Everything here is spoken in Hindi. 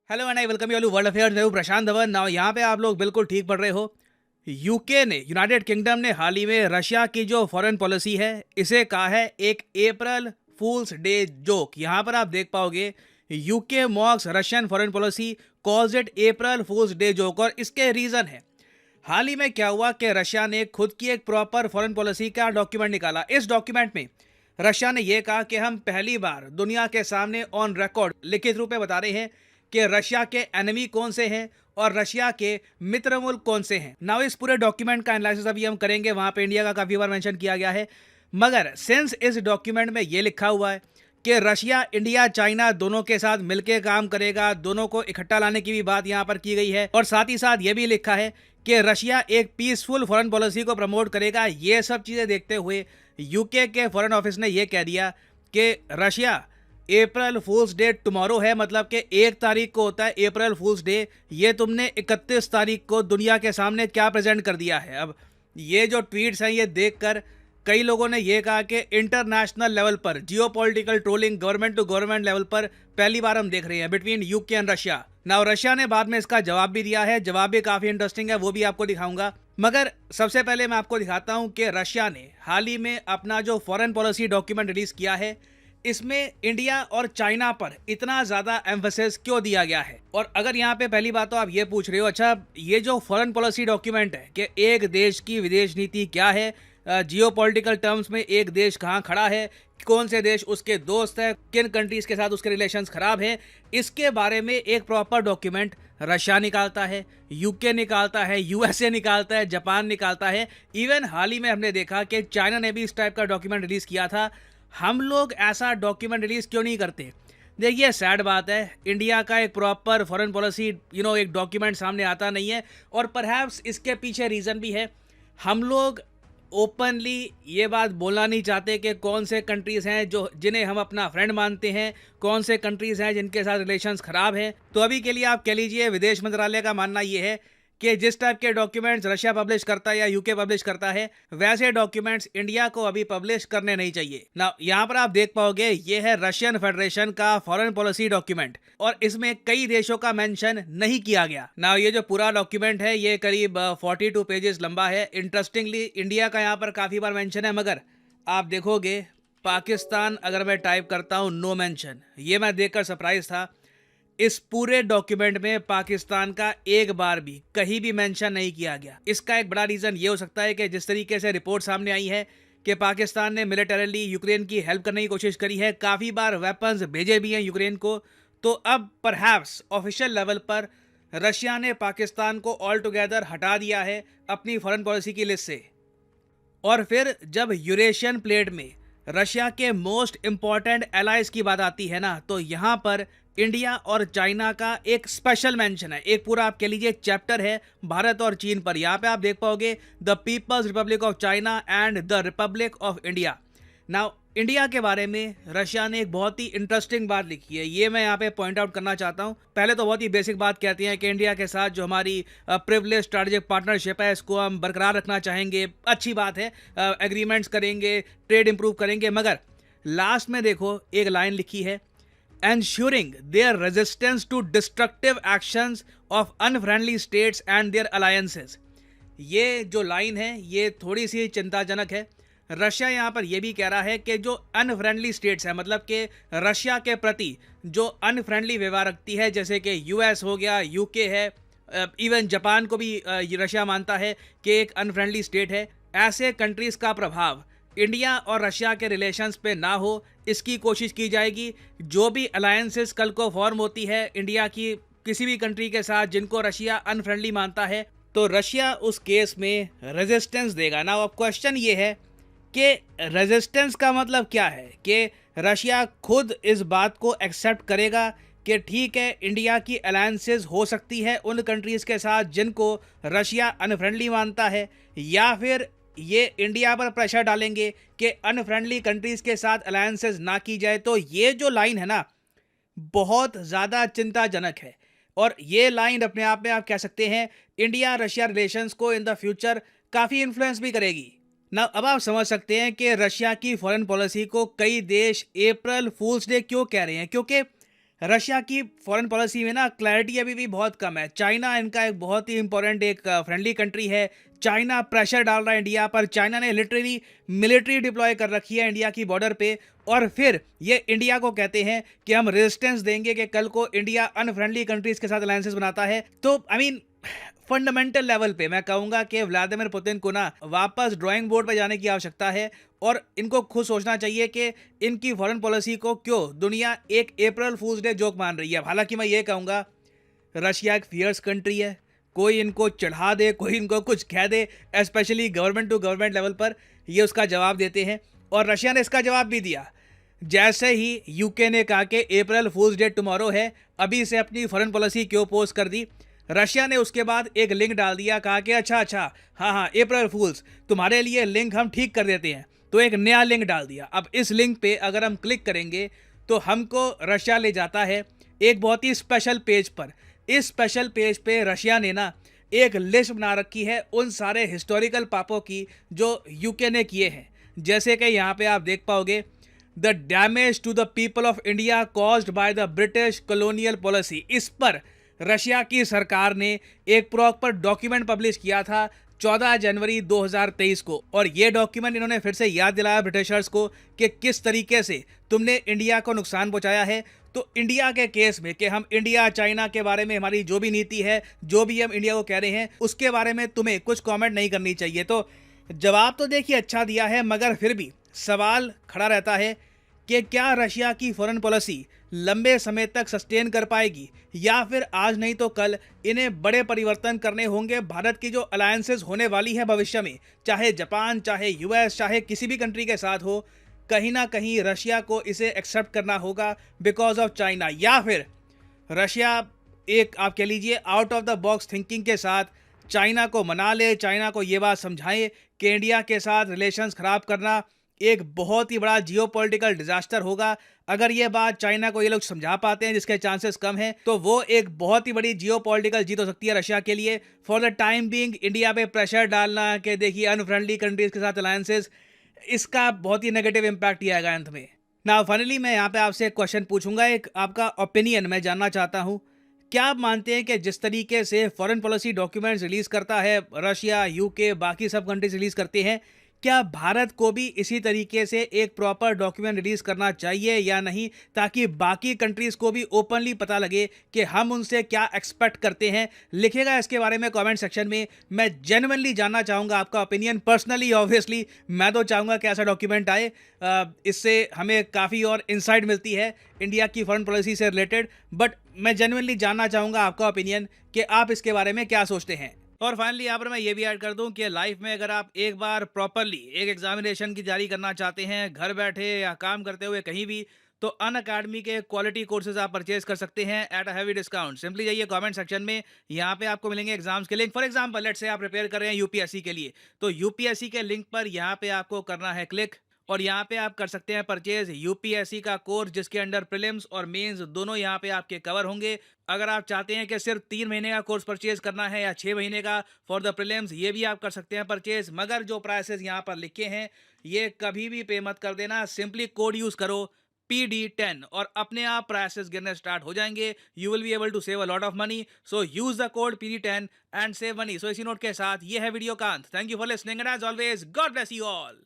Hello and I welcome you all world affairs. मैं हूं प्रशांत धवन। नाउ यहाँ पे आप लोग बिल्कुल ठीक पढ़ रहे हो। यूके ने यूनाइटेड किंगडम ने हाल ही में रशिया की जो फॉरेन पॉलिसी है इसे कहा है एक अप्रैल फूल्स डे जोक। यहाँ पर आप देख पाओगे UK मॉक्स Russian foreign policy, calls it April fools day joke. और इसके रीजन है, हाल ही में क्या हुआ कि रशिया ने खुद की एक प्रॉपर फॉरेन पॉलिसी का डॉक्यूमेंट निकाला। इस डॉक्यूमेंट में रशिया ने यह कहा कि हम पहली बार दुनिया के सामने ऑन रिकॉर्ड लिखित रूप में बता रहे हैं कि रशिया के एनिमी कौन से हैं और रशिया के मित्र मुल्क कौन से हैं। नाउ इस पूरे डॉक्यूमेंट का एनालिसिस अभी हम करेंगे। वहां पे इंडिया का काफी बार मेंशन किया गया है, मगर सिंस इस डॉक्यूमेंट में ये लिखा हुआ है कि रशिया, इंडिया, चाइना दोनों के साथ मिलकर काम करेगा, दोनों को इकट्ठा लाने की भी बात यहाँ पर की गई है। और साथ ही साथ ये भी लिखा है कि रशिया एक पीसफुल फॉरेन पॉलिसी को प्रमोट करेगा। ये सब चीजें देखते हुए यूके के फॉरेन ऑफिस ने यह कह दिया कि रशिया अप्रैल फूल्स डे टुमारो है, मतलब कि 1 तारीख को होता है अप्रैल फूल्स डे। ये तुमने 31 तारीख को दुनिया के सामने क्या प्रेजेंट कर दिया है। अब ये जो ट्वीट्स हैं ये देखकर कई लोगों ने यह कहा कि इंटरनेशनल लेवल पर geopolitical trolling government to government level पर पहली बार हम देख रहे हैं between UK and Russia. Now Russia ने बाद में इसका जवाब भी दिया है। जवाब भी काफी इंटरेस्टिंग है, वो भी आपको दिखाऊंगा। मगर सबसे पहले मैं आपको दिखाता हूं कि रशिया ने हाल ही में अपना जो फॉरेन पॉलिसी डॉक्यूमेंट रिलीज किया है इसमें इंडिया और चाइना पर इतना ज्यादा एम्फेसिस क्यों दिया गया है। और अगर यहाँ पे पहली बात तो आप ये पूछ रहे हो, अच्छा ये जो फॉरेन पॉलिसी डॉक्यूमेंट है कि एक देश की विदेश नीति क्या है, जियोपॉलिटिकल टर्म्स में एक देश कहाँ खड़ा है, कौन से देश उसके दोस्त है, किन कंट्रीज के साथ उसके रिलेशंस खराब हैं, इसके बारे में एक प्रॉपर डॉक्यूमेंट रशिया निकालता है, यूके निकालता है, यूएसए निकालता है, जापान निकालता है। इवन हाल ही में हमने देखा कि चाइना ने भी इस टाइप का डॉक्यूमेंट रिलीज किया था। हम लोग ऐसा डॉक्यूमेंट रिलीज क्यों नहीं करते? देखिए सैड बात है, इंडिया का एक प्रॉपर फॉरेन पॉलिसी एक डॉक्यूमेंट सामने आता नहीं है। और परहैप्स इसके पीछे रीज़न भी है, हम लोग ओपनली ये बात बोलना नहीं चाहते कि कौन से कंट्रीज़ हैं जो जिन्हें हम अपना फ्रेंड मानते हैं, कौन से कंट्रीज़ हैं जिनके साथ रिलेशंस ख़राब हैं। तो अभी के लिए आप कह लीजिए विदेश मंत्रालय का मानना ये है कि जिस टाइप के डॉक्यूमेंट्स रशिया पब्लिश करता है या यूके पब्लिश करता है वैसे डॉक्यूमेंट्स इंडिया को अभी पब्लिश करने नहीं चाहिए ना। यहाँ पर आप देख पाओगे ये है रशियन फेडरेशन का फॉरेन पॉलिसी डॉक्यूमेंट और इसमें कई देशों का मेंशन नहीं किया गया ना। ये जो पूरा डॉक्यूमेंट है ये करीब 42 पेजेस लंबा है। इंटरेस्टिंगली इंडिया का यहाँ पर काफी बार मेंशन है, मगर आप देखोगे पाकिस्तान अगर मैं टाइप करता हूँ नो मेंशन। ये मैं देखकर सरप्राइज था, इस पूरे डॉक्यूमेंट में पाकिस्तान का एक बार भी कहीं भी मेंशन नहीं किया गया। इसका एक बड़ा रीजन ये हो सकता है कि जिस तरीके से रिपोर्ट सामने आई है कि पाकिस्तान ने मिलिटरीली यूक्रेन की हेल्प करने की कोशिश करी है, काफ़ी बार वेपन्स भेजे भी हैं यूक्रेन को। तो अब परहैप्स ऑफिशियल लेवल पर रशिया ने पाकिस्तान को ऑल टुगेदर हटा दिया है अपनी फॉरेन पॉलिसी की लिस्ट से। और फिर जब यूरेशियन प्लेट में रशिया के मोस्ट इंपॉर्टेंट एलाइज की बात आती है ना, तो यहाँ पर इंडिया और चाइना का एक स्पेशल मेंशन है। एक पूरा आप कह लीजिए चैप्टर है भारत और चीन पर। यहाँ पे आप देख पाओगे the People's Republic of China and the Republic of India. Now India के बारे में रशिया ने एक बहुत ही इंटरेस्टिंग बात लिखी है, ये मैं यहाँ पे पॉइंट आउट करना चाहता हूँ। पहले तो बहुत ही बेसिक बात कहती हैं कि इंडिया के साथ जो हमारी प्रिविलेज स्ट्रैटेजिक पार्टनरशिप है इसको हम बरकरार रखना चाहेंगे, अच्छी बात है, एग्रीमेंट्स करेंगे, ट्रेड इंप्रूव करेंगे। मगर लास्ट में देखो एक लाइन लिखी है, ensuring their resistance to destructive actions of unfriendly states and their alliances। ये जो लाइन है ये थोड़ी सी चिंताजनक है। रशिया यहाँ पर यह भी कह रहा है कि जो अनफ्रेंडली स्टेट्स है, मतलब कि रशिया के प्रति जो अनफ्रेंडली व्यवहार रखती है, जैसे कि यूएस हो गया, यूके है, इवन जापान को भी रशिया मानता है कि एक अनफ्रेंडली स्टेट है, ऐसे कंट्रीज का प्रभाव इंडिया और रशिया के रिलेशंस पे ना हो इसकी कोशिश की जाएगी। जो भी अलायंसेस कल को फॉर्म होती है इंडिया की किसी भी कंट्री के साथ जिनको रशिया अनफ्रेंडली मानता है, तो रशिया उस केस में रेजिस्टेंस देगा ना। अब क्वेश्चन ये है कि रेजिस्टेंस का मतलब क्या है, कि रशिया खुद इस बात को एक्सेप्ट करेगा कि ठीक है इंडिया की अलायंसेस हो सकती है उन कंट्रीज के साथ जिनको रशिया अनफ्रेंडली मानता है, या फिर ये इंडिया पर प्रेशर डालेंगे कि अनफ्रेंडली कंट्रीज के साथ अलायंसेस ना की जाए। तो ये जो लाइन है ना बहुत ज़्यादा चिंताजनक है और ये लाइन अपने आप में आप कह सकते हैं इंडिया रशिया रिलेशंस को इन द फ्यूचर काफ़ी इन्फ्लुएंस भी करेगी ना। अब आप समझ सकते हैं कि रशिया की फॉरेन पॉलिसी को कई देश अप्रैल फूल्स डे क्यों कह रहे हैं, क्योंकि रशिया की फॉरेन पॉलिसी में ना क्लैरिटी अभी भी बहुत कम है। चाइना इनका एक बहुत ही इंपॉर्टेंट एक फ्रेंडली कंट्री है। चाइना प्रेशर डाल रहा है इंडिया पर। चाइना ने लिटरली मिलिट्री डिप्लॉय कर रखी है इंडिया की बॉर्डर पे, और फिर ये इंडिया को कहते हैं कि हम रेजिस्टेंस देंगे कि कल को इंडिया अनफ्रेंडली कंट्रीज के साथ अलायंसेस बनाता है। तो आई मीन फंडामेंटल लेवल पे मैं कहूंगा कि व्लादिमीर पुतिन को ना वापस ड्राइंग बोर्ड पे जाने की आवश्यकता है, और इनको खुद सोचना चाहिए कि इनकी फॉरेन पॉलिसी को क्यों दुनिया एक अप्रैल फूल्स डे जोक मान रही है। हालांकि मैं ये कहूँगा रशिया एक फियर्स कंट्री है, कोई इनको चढ़ा दे, कोई इनको कुछ कह दे, specially government to government level पर ये उसका जवाब देते हैं, और रशिया ने इसका जवाब भी दिया। जैसे ही यूके ने कहा कि अप्रैल फूल्स डे टुमारो है, अभी से अपनी फॉरेन पॉलिसी क्यों पोस्ट कर दी, रशिया ने उसके बाद एक लिंक डाल दिया, कहा कि अच्छा अच्छा हाँ हाँ अप्रैल फूल्स, तुम्हारे लिए लिंक हम ठीक कर देते हैं। तो एक नया लिंक डाल दिया। अब इस लिंक पे अगर हम क्लिक करेंगे तो हमको रशिया ले जाता है एक बहुत ही स्पेशल पेज पर। इस स्पेशल पेज पे रशिया ने ना एक लिस्ट बना रखी है उन सारे हिस्टोरिकल पापों की जो यूके ने किए हैं। जैसे कि यहाँ पे आप देख पाओगे, the damage to the people of India caused by the British colonial policy. इस पर रशिया की सरकार ने एक प्रॉपर डॉक्यूमेंट पब्लिश किया था 14 जनवरी 2023 को, और ये डॉक्यूमेंट इन्होंने फिर से याद दिलाया ब्रिटिशर्स को कि किस तरीके से तुमने इंडिया को नुकसान पहुंचाया है। तो इंडिया के केस में कि हम इंडिया चाइना के बारे में हमारी जो भी नीति है, जो भी हम इंडिया को कह रहे हैं, उसके बारे में तुम्हें कुछ कमेंट नहीं करनी चाहिए। तो जवाब तो देखिए अच्छा दिया है, मगर फिर भी सवाल खड़ा रहता है कि क्या रशिया की फॉरेन पॉलिसी लंबे समय तक सस्टेन कर पाएगी, या फिर आज नहीं तो कल इन्हें बड़े परिवर्तन करने होंगे। भारत की जो अलायंसेस होने वाली है भविष्य में, चाहे जापान, चाहे यूएस, चाहे किसी भी कंट्री के साथ हो, कहीं ना कहीं रशिया को इसे एक्सेप्ट करना होगा बिकॉज ऑफ चाइना। या फिर रशिया एक आप कह लीजिए out of the box thinking के साथ चाइना को मना ले, चाइना को ये बात समझाए कि इंडिया के साथ रिलेशंस खराब करना एक बहुत ही बड़ा जियोपॉलिटिकल डिजास्टर होगा। अगर ये बात चाइना को ये लोग समझा पाते हैं, जिसके चांसेस कम हैं, तो वो एक बहुत ही बड़ी जियोपॉलिटिकल जीत हो सकती है रशिया के लिए। For the time being India पे प्रेशर डालना कि देखिए अनफ्रेंडली कंट्रीज के साथ अलायंसेस, इसका बहुत ही नेगेटिव इम्पैक्ट ही आएगा अंत में। ना फाइनली मैं यहाँ पे आपसे एक क्वेश्चन पूछूंगा, एक आपका ओपिनियन मैं जानना चाहता हूँ। क्या आप मानते हैं कि जिस तरीके से फॉरेन पॉलिसी डॉक्यूमेंट्स रिलीज करता है रशिया, यूके, बाकी सब कंट्रीज रिलीज करते हैं, क्या भारत को भी इसी तरीके से एक प्रॉपर डॉक्यूमेंट रिलीज करना चाहिए या नहीं, ताकि बाकी कंट्रीज को भी ओपनली पता लगे कि हम उनसे क्या एक्सपेक्ट करते हैं? लिखेगा इसके बारे में कमेंट सेक्शन में। मैं जेन्युइनली जानना चाहूँगा आपका ओपिनियन। पर्सनली ऑब्वियसली मैं तो चाहूँगा कि ऐसा डॉक्यूमेंट आए, इससे हमें काफ़ी और इंसाइट मिलती है इंडिया की फॉरेन पॉलिसी से रिलेटेड। बट मैं जेन्युइनली जानना चाहूँगा आपका ओपिनियन कि आप इसके बारे में क्या सोचते हैं। और फाइनली यहाँ पर मैं ये भी ऐड कर दूं कि लाइफ में अगर आप एक बार प्रॉपरली एक एग्जामिनेशन की तैयारी करना चाहते हैं, घर बैठे या काम करते हुए कहीं भी, तो अन अकेडमी के क्वालिटी कोर्सेज आप परचेज कर सकते हैं at a heavy discount. Simply जाइए कमेंट सेक्शन में, यहाँ पे आपको मिलेंगे एग्जाम्स के link. For example let's say आप प्रिपेयर कर रहे हैं यूपीएससी के लिए, तो यूपीएससी के लिंक पर यहाँ पे आपको करना है क्लिक, और यहाँ पे आप कर सकते हैं परचेज यूपीएससी का कोर्स, जिसके अंडर प्रीलिम्स और मेंस दोनों यहाँ पे आपके कवर होंगे। अगर आप चाहते हैं कि सिर्फ 3 महीने का कोर्स परचेज करना है या 6 महीने का फॉर द प्रीलिम्स, ये भी आप कर सकते हैं परचेज। मगर जो प्राइसेस यहाँ पर लिखे हैं ये कभी भी पे मत कर देना, सिंपली कोड यूज करो PD10 और अपने आप प्राइसेस गिरने स्टार्ट हो जाएंगे। You will be able to save a lot of money, so use the code PD10 and save money. So इसी नोट के साथ ये है वीडियो का अंत। Thank you for listening and as always God bless you all.